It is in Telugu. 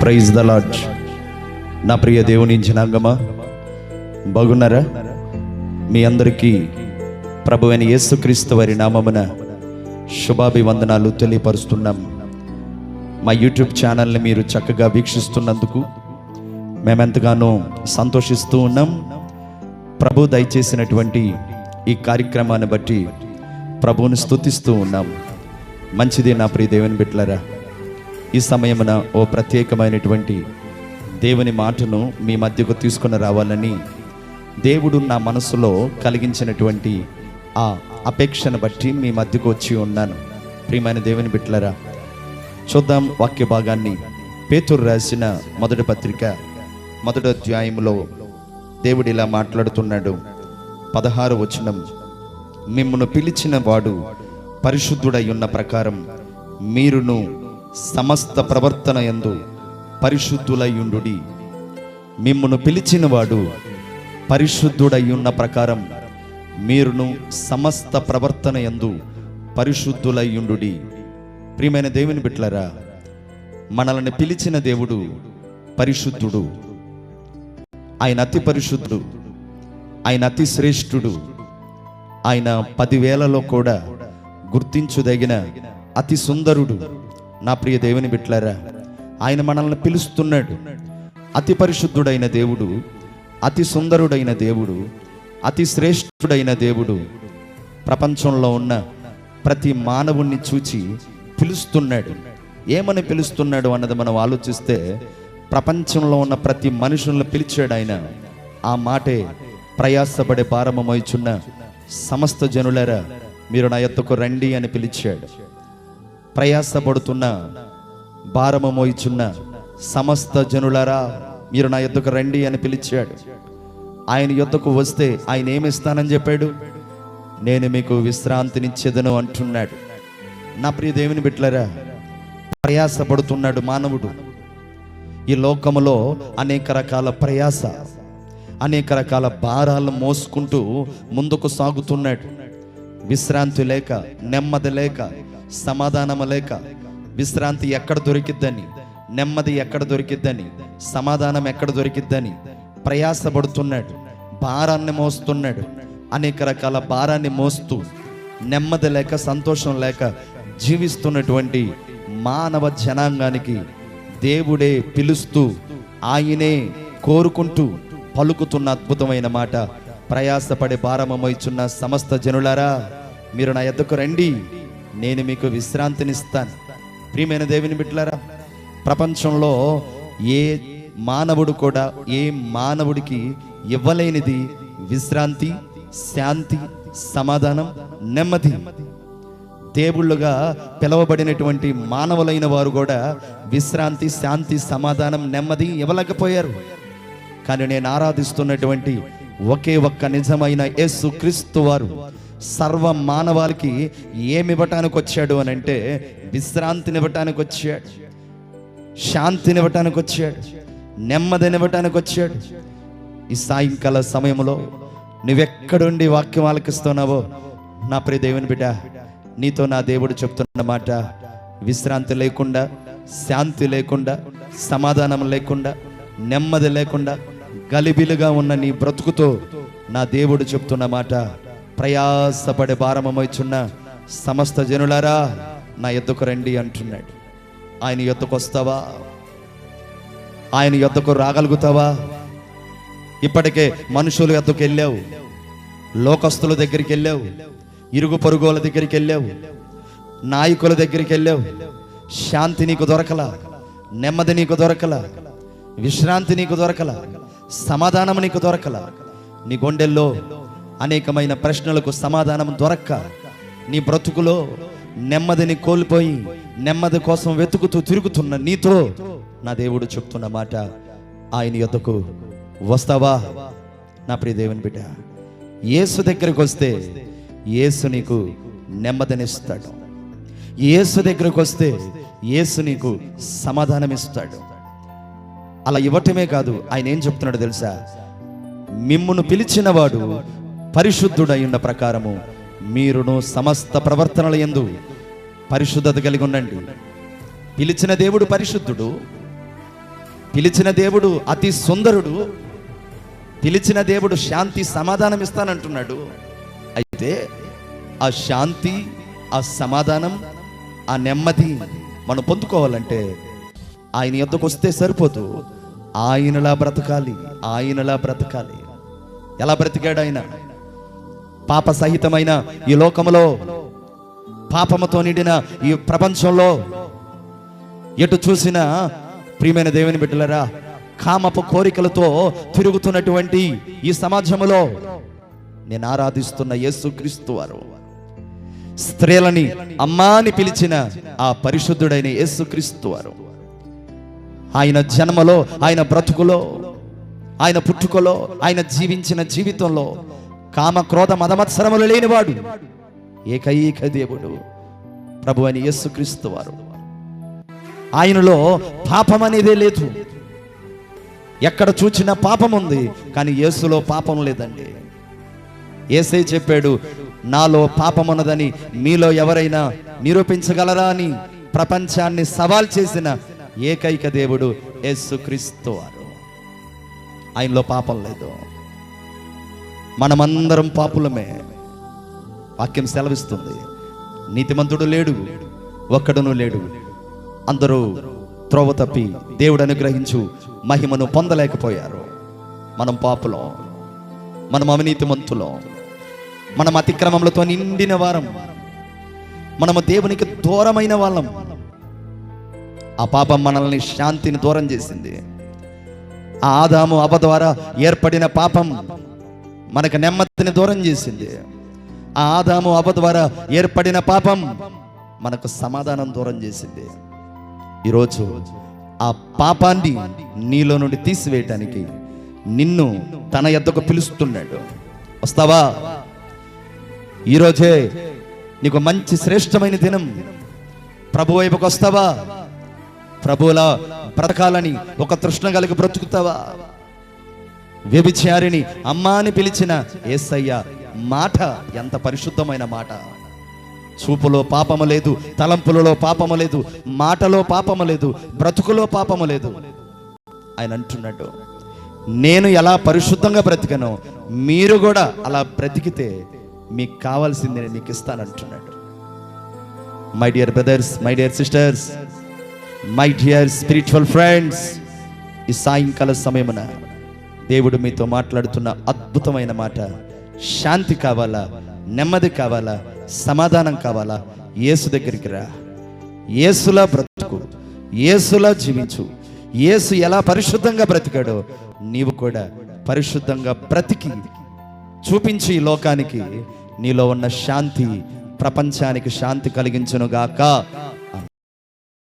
Praise the lord. నా ప్రియ దేవుని జనాంగమా, బాగున్నారా? మీ అందరికీ ప్రభువైన యేసుక్రీస్తు వారి నామమున శుభాభివందనాలు తెలియపరుస్తున్నాం. మా యూట్యూబ్ ఛానల్ని మీరు చక్కగా వీక్షిస్తున్నందుకు మేమెంతగానో సంతోషిస్తూ ఉన్నాం. ప్రభు దయచేసినటువంటి ఈ కార్యక్రమాన్ని బట్టి ప్రభువుని స్తుతిస్తూ ఉన్నాం. మంచిది నా ప్రియ దేవుని బిడ్డలారా, ఈ సమయమున ఓ ప్రత్యేకమైనటువంటి దేవుని మాటను మీ మధ్యకు తీసుకుని రావాలని దేవుడు నా మనసులో కలిగించినటువంటి ఆ అపేక్షను బట్టి మీ మధ్యకు వచ్చి ఉన్నాను. ప్రియమైన దేవుని బిడ్డలారా, చూద్దాం వాక్య భాగాన్ని. పేతురు రాసిన మొదటి పత్రిక 1వ అధ్యాయంలో దేవుడు ఇలా మాట్లాడుతున్నాడు. 16వ వచనం, మిమ్మును పిలిచిన వాడు పరిశుద్ధుడై ఉన్న ప్రకారం మీరును సమస్త ప్రవర్తన యందు పరిశుద్ధులయ్యుండుడి. మిమ్మును పిలిచిన వాడు పరిశుద్ధుడై ఉన్న ప్రకారం మీరును సమస్త ప్రవర్తన యందు పరిశుద్ధులయ్యుండుడి. ప్రియమైన దేవుని బిడ్డలారా, మనల్ని పిలిచిన దేవుడు పరిశుద్ధుడు. ఆయన అతి పరిశుద్ధుడు, ఆయన అతి శ్రేష్ఠుడు, ఆయన 10,000లో కూడా గుర్తించుదగిన అతి సుందరుడు. నా ప్రియ దేవుని బిడ్డలారా, ఆయన మనల్ని పిలుస్తున్నాడు. అతి పరిశుద్ధుడైన దేవుడు, అతి సుందరుడైన దేవుడు, అతి శ్రేష్ఠుడైన దేవుడు ప్రపంచంలో ఉన్న ప్రతి మానవుణ్ణి చూచి పిలుస్తున్నాడు. ఏమని పిలుస్తున్నాడు అన్నది మనం ఆలోచిస్తే, ప్రపంచంలో ఉన్న ప్రతి మనుషులను పిలిచాడు ఆయన. ఆ మాటే, ప్రయాసపడే భారమోయుచున్న సమస్త జనులారా మీరు నా యొద్దకు రండి అని పిలిచాడు. ప్రయాసపడుతున్న భారము మోయిచున్న సమస్త జనులారా మీరు నా యొద్దకు రండి అని పిలిచాడు. ఆయన యొద్దకు వస్తే ఆయన ఏమిస్తానని చెప్పాడు? నేను మీకు విశ్రాంతినిచ్చేదను అంటున్నాడు. నా ప్రియ దేవుని బిడ్డలారా, ప్రయాసపడుతున్నాడు మానవుడు. ఈ లోకములో అనేక రకాల ప్రయాస, అనేక రకాల భారాలను మోసుకుంటూ ముందుకు సాగుతున్నాడు. విశ్రాంతి లేక, నెమ్మది లేక, సమాధానం లేక, విశ్రాంతి ఎక్కడ దొరికిద్దని, నెమ్మది ఎక్కడ దొరికిద్దని, సమాధానం ఎక్కడ దొరికిద్దని ప్రయాసపడుతున్నాడు. భారాన్ని మోస్తున్నాడు. అనేక రకాల భారాన్ని మోస్తూ నెమ్మది లేక, సంతోషం లేక జీవిస్తున్నటువంటి మానవ జనాంగానికి దేవుడే పిలుస్తూ, ఆయనే కోరుకుంటూ పలుకుతున్న అద్భుతమైన మాట, ప్రయాసపడే భారమోయుచున్న సమస్త జనులారా మీరు నా యొద్దకు రండి, నేను మీకు విశ్రాంతినిస్తాను. ప్రియమైన దేవుని బిడ్డలారా, ప్రపంచంలో ఏ మానవుడు కూడా ఏ మానవుడికి ఇవ్వలేనిది విశ్రాంతి, శాంతి, సమాధానం, నెమ్మది. దేవుళ్ళుగా పిలవబడినటువంటి మానవులైన వారు కూడా విశ్రాంతి, శాంతి, సమాధానం, నెమ్మది ఇవ్వలేకపోయారు. కానీ నేను ఆరాధిస్తున్నటువంటి ఒకే ఒక్క నిజమైన యేసు క్రీస్తు వారు సర్వ మానవాళికి ఏమివ్వటానికి వచ్చాడు అని అంటే, విశ్రాంతినివ్వటానికి వచ్చాడు, శాంతినివ్వటానికి వచ్చాడు, నెమ్మదినివ్వటానికి వచ్చాడు. ఈ సాయంకాల సమయంలో నువ్వెక్కడుండి వాక్యం ఆలకిస్తున్నావో నా ప్రియ దేవుని బిడ్డ, నీతో నా దేవుడు చెప్తున్న మాట, విశ్రాంతి లేకుండా, శాంతి లేకుండా, సమాధానం లేకుండా, నెమ్మది లేకుండా గలిబిలుగా ఉన్న నీ బ్రతుకుతో నా దేవుడు చెప్తున్న మాట, ప్రయాసపడే భారమోయుచున్న సమస్త జనులారా నా యొద్దకు రండి అంటున్నాడు. ఆయన యొద్దకు వస్తావా? ఆయన యొద్దకు రాగలుగుతావా? ఇప్పటికే మనుషుల యొద్దకు వెళ్ళావు, లోకస్తుల దగ్గరికి వెళ్ళావు, ఇరుగు పొరుగుల దగ్గరికి వెళ్ళావు, నాయకుల దగ్గరికి వెళ్ళావు. శాంతి నీకు దొరకల, నెమ్మది నీకు దొరకల, విశ్రాంతి నీకు దొరకల, సమాధానం నీకు దొరకల. నీ గుండెల్లో అనేకమైన ప్రశ్నలకు సమాధానం దొరక్క, నీ బ్రతుకులో నెమ్మదిని కోల్పోయి నెమ్మది కోసం వెతుకుతూ తిరుగుతున్న నీతో నా దేవుడు చెప్తున్న మాట, ఆయన యొద్దకు వస్తావా? నా ప్రియ దేవుని బిడ్డ, యేసు దగ్గరికి వస్తే యేసు నీకు నెమ్మదినిస్తాడు. యేసు దగ్గరికి వస్తే యేసు నీకు సమాధానం ఇస్తాడు. అలా ఇవ్వటమే కాదు, ఆయన ఏం చెప్తున్నాడు తెలుసా? మిమ్మును పిలిచిన వాడు పరిశుద్ధుడై ఉన్న ప్రకారము మీరును సమస్త ప్రవర్తనల యందు పరిశుద్ధత కలిగి ఉండండి. పిలిచిన దేవుడు పరిశుద్ధుడు, పిలిచిన దేవుడు అతి సుందరుడు, పిలిచిన దేవుడు శాంతి సమాధానం ఇస్తానంటున్నాడు. అయితే ఆ శాంతి, ఆ సమాధానం, ఆ నెమ్మది మనం పొందుకోవాలంటే ఆయన యొద్దకు వస్తే సరిపోదు, ఆయనలా బ్రతకాలి. ఆయనలా బ్రతకాలి. ఎలా బ్రతికాడు ఆయన? పాప సహితమైన ఈ లోకములో, పాపముతో నిండిన ఈ ప్రపంచంలో ఎటు చూసినా ప్రియమైన దేవుని బిడ్డలారా, కామపు కోరికలతో తిరుగుతున్నటువంటి ఈ సమాజంలో నేను ఆరాధిస్తున్న యేసుక్రీస్తు వారు, స్త్రీలని అమ్మా అని పిలిచిన ఆ పరిశుద్ధుడైన యేసుక్రీస్తు వారు, ఆయన జన్మలో, ఆయన బ్రతుకులో, ఆయన పుట్టుకలో, ఆయన జీవించిన జీవితంలో కామ క్రోధ మదమత్సరములు లేనివాడు ఏకైక దేవుడు ప్రభు అని యేసుక్రీస్తు వారు. ఆయనలో పాపం అనేదే లేదు. ఎక్కడ చూచినా పాపం ఉంది, కానీ యేసులో పాపం లేదండి. యేసే చెప్పాడు, నాలో పాపం ఉన్నదని మీలో ఎవరైనా నిరూపించగలరా అని ప్రపంచాన్ని సవాల్ చేసిన ఏకైక దేవుడు యేసుక్రీస్తు వారు. ఆయనలో పాపం లేదు. మనమందరం పాపులమే. వాక్యం సెలవిస్తుంది, నీతిమంతుడు లేడు, ఒక్కడును లేడు, అందరూ త్రోవ తప్పి దేవుడు అనుగ్రహించు మహిమను పొందలేకపోయారు. మనం పాపులం, మనం అవినీతిమంతులం, మనం అతిక్రమములతో నిండిన వారం, మనము దేవునికి దూరమైన వాళ్ళం. ఆ పాపం మనల్ని శాంతిని దూరం చేసింది. ఆ ఆదాము అవ్వ ద్వారా ఏర్పడిన పాపం మనకు నెమ్మదిని దూరం చేసింది. ఆ ఆదాము అవ్వ ద్వారా ఏర్పడిన పాపం మనకు సమాధానం దూరం చేసింది. ఈరోజు ఆ పాపాన్ని నీలో నుండి తీసివేయటానికి నిన్ను తన యొద్దకు పిలుస్తున్నాడు. వస్తావా? ఈరోజే నీకు మంచి శ్రేష్టమైన దినం. ప్రభు వైపుకు వస్తావా? ప్రభువులా బ్రతకాలని ఒక తృష్ణ కలిగి బ్రతుకుతావా? వ్యభిచారిని అమ్మా అని పిలిచిన యేసయ్య మాట ఎంత పరిశుద్ధమైన మాట. చూపులో పాపము లేదు, తలంపులలో పాపము లేదు, మాటలో పాపము లేదు, బ్రతుకులో పాపము లేదు. ఆయన అంటున్నాడు, నేను ఎలా పరిశుద్ధంగా బ్రతికనో మీరు కూడా అలా బ్రతికితే మీకు కావాల్సింది నేను మీకు ఇస్తానంటున్నాడు. My dear brothers, my dear sisters, my dear spiritual friends, ఈ సాయంకాల సమయమున దేవుడు మీతో మాట్లాడుతున్న అద్భుతమైన మాట, శాంతి కావాలా, నెమ్మది కావాలా, సమాధానం కావాలా? యేసు దగ్గరికి రా. యేసులా బ్రతుకు, యేసులా జీవించు. యేసు ఎలా పరిశుద్ధంగా బ్రతికాడో నీవు కూడా పరిశుద్ధంగా బ్రతికి చూపించి ఈ లోకానికి నీలో ఉన్న శాంతి, ప్రపంచానికి శాంతి కలిగించునుగాక.